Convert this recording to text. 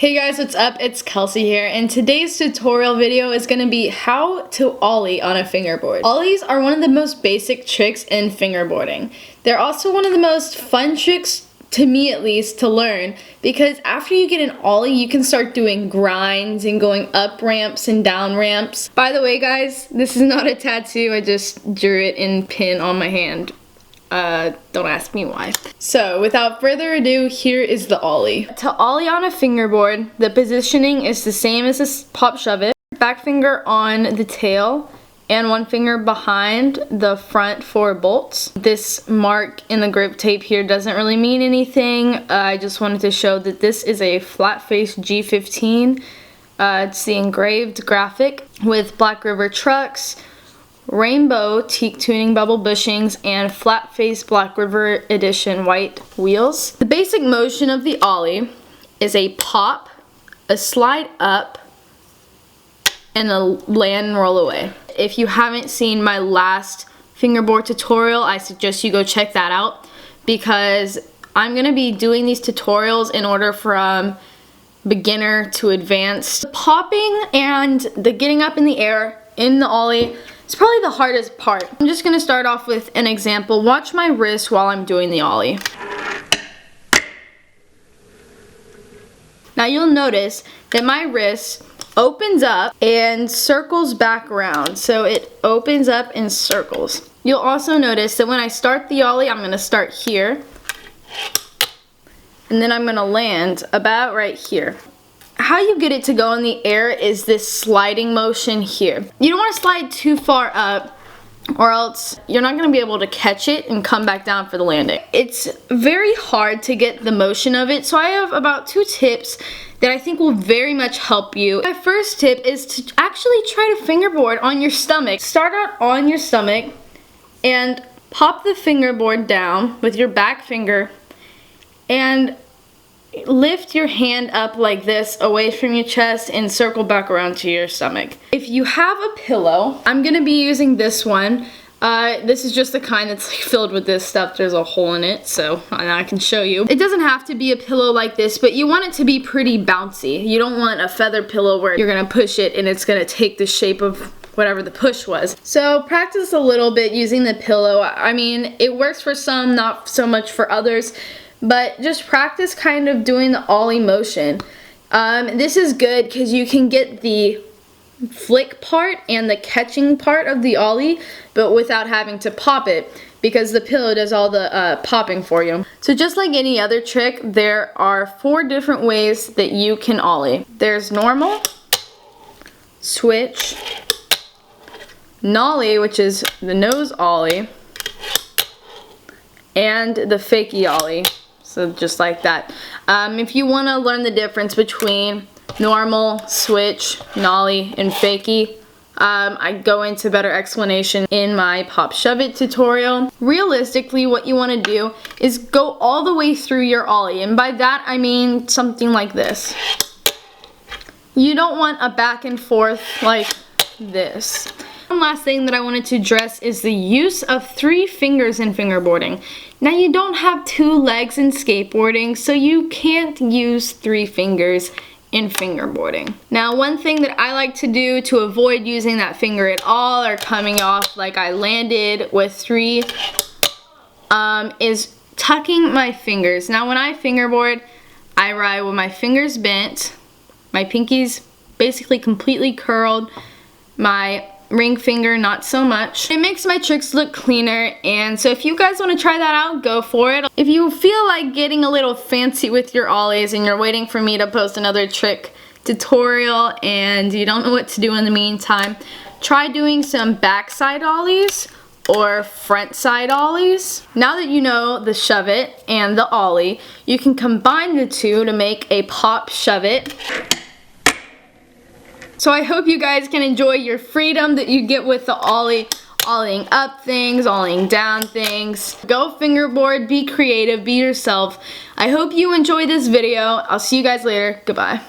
Hey guys, what's up? It's Kelsey here, and today's tutorial video is going to be how to ollie on a fingerboard. Ollies are one of the most basic tricks in fingerboarding. They're also one of the most fun tricks, to me at least, to learn, because after you get an ollie, you can start doing grinds and going up ramps and down ramps. By the way guys, this is not a tattoo, I just drew it in pen on my hand. Don't ask me why. So, without further ado, here is the ollie. To ollie on a fingerboard, the positioning is the same as a pop shove it. Back finger on the tail and one finger behind the front 4 bolts. This mark in the grip tape here doesn't really mean anything. I just wanted to show that this is a flat face G15. It's the engraved graphic with Black River trucks, rainbow teak tuning bubble bushings, and flat face Black River edition white wheels. The basic motion of the ollie is a pop, a slide up, and a land and roll away. If you haven't seen my last fingerboard tutorial, I suggest you go check that out, because I'm going to be doing these tutorials in order from beginner to advanced. The popping and the getting up in the air in the ollie, it's probably the hardest part. I'm just going to start off with an example. Watch my wrist while I'm doing the ollie. Now you'll notice that my wrist opens up and circles back around. So it opens up and circles. You'll also notice that when I start the ollie, I'm going to start here. And then I'm going to land about right here. How you get it to go in the air is this sliding motion here. You don't want to slide too far up, or else you're not going to be able to catch it and come back down for the landing. It's very hard to get the motion of it, so I have about 2 tips that I think will very much help you. My first tip is to actually try to fingerboard on your stomach. Start out on your stomach and pop the fingerboard down with your back finger and lift your hand up like this away from your chest and circle back around to your stomach. If you have a pillow, I'm gonna be using this one. This is just the kind that's like filled with this stuff. There's a hole in it, so I can show you. It doesn't have to be a pillow like this, but you want it to be pretty bouncy. You don't want a feather pillow where you're gonna push it and it's gonna take the shape of whatever the push was. So practice a little bit using the pillow. I mean, it works for some, not so much for others. But just practice kind of doing the ollie motion. This is good because you can get the flick part and the catching part of the ollie, but without having to pop it, because the pillow does all the popping for you. So just like any other trick, there are 4 different ways that you can ollie. There's normal, switch, nollie, which is the nose ollie, and the fakie ollie. So just like that. If you want to learn the difference between normal, switch, nollie, and fakie, I go into better explanation in my pop shove it tutorial. Realistically, what you want to do is go all the way through your ollie, and by that I mean something like this. You don't want a back and forth like this. One last thing that I wanted to address is the use of 3 fingers in fingerboarding. Now you don't have 2 legs in skateboarding, so you can't use 3 fingers in fingerboarding. Now one thing that I like to do to avoid using that finger at all or coming off like I landed with 3 is tucking my fingers. Now when I fingerboard, I ride with my fingers bent, my pinkies basically completely curled, my ring finger not so much. It makes my tricks look cleaner, and so if you guys want to try that out, go for it. If you feel like getting a little fancy with your ollies and you're waiting for me to post another trick tutorial and you don't know what to do in the meantime, try doing some backside ollies or front side ollies. Now that you know the shove it and the ollie, you can combine the 2 to make a pop shove it. So I hope you guys can enjoy your freedom that you get with the ollie, ollieing up things, ollieing down things. Go fingerboard, be creative, be yourself. I hope you enjoy this video. I'll see you guys later. Goodbye.